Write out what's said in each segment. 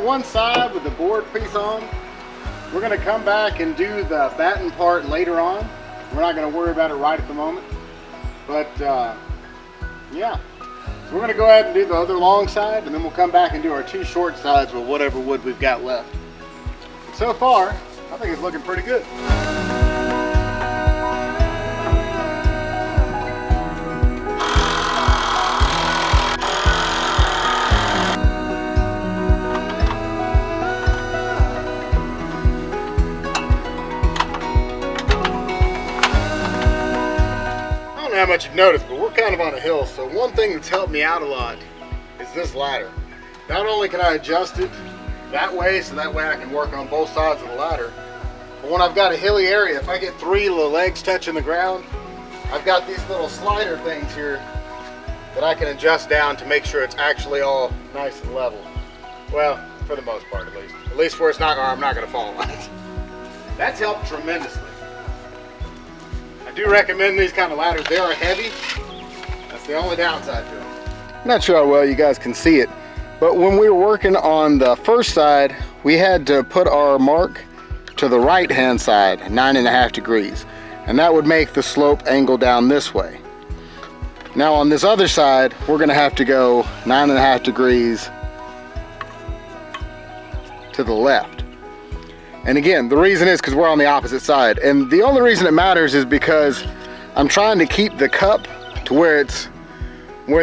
one side with the board piece on. We're gonna come back and do the batten part later on. We're not gonna worry about it right at the moment. But yeah, so we're gonna go ahead and do the other long side, and then we'll come back and do our two short sides with whatever wood we've got left. So far, I think it's looking pretty good. How much you've noticed, but we're kind of on a hill, so one thing that's helped me out a lot is this ladder. Not only can I adjust it that way, so that way I can work on both sides of the ladder, but when I've got a hilly area, if I get three little legs touching the ground, I've got these little slider things here that I can adjust down to make sure it's actually all nice and level. Well, for the most part at least where it's not, or I'm not going to fall on it. That's helped tremendously. I do recommend these kind of ladders. They are heavy. That's the only downside to them. Not sure how well you guys can see it, but when we were working on the first side, we had to put our mark to the right hand side, 9.5 degrees, and that would make the slope angle down this way. Now on this other side, we're going to have to go 9.5 degrees to the left. And again, the reason is because we're on the opposite side. And the only reason it matters is because I'm trying to keep the cup to where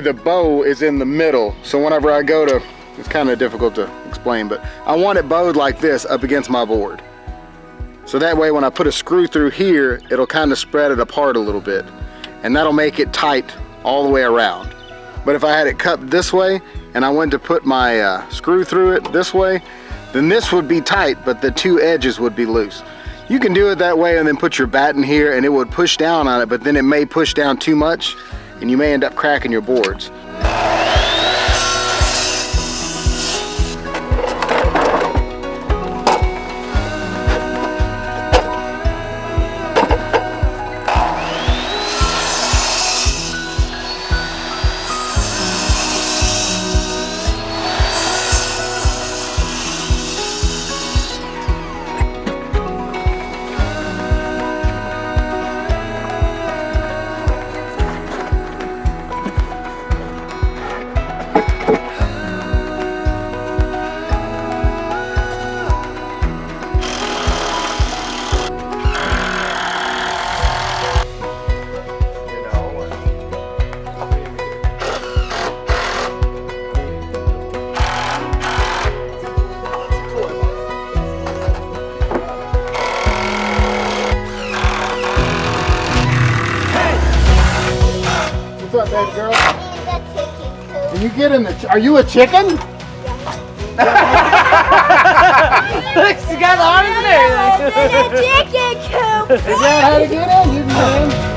the bow is in the middle. So whenever I go to, it's kind of difficult to explain, but I want it bowed like this up against my board. So that way when I put a screw through here, it'll kind of spread it apart a little bit. And that'll make it tight all the way around. But if I had it cupped this way and I went to put my screw through it this way, then this would be tight, but the two edges would be loose. You can do it that way and then put your batten here and it would push down on it, but then it may push down too much and you may end up cracking your boards. What's up, baby girl? Can you get in the? Are you a chicken? She got the arms and everything. Chicken coop. Is that how to get in? You can.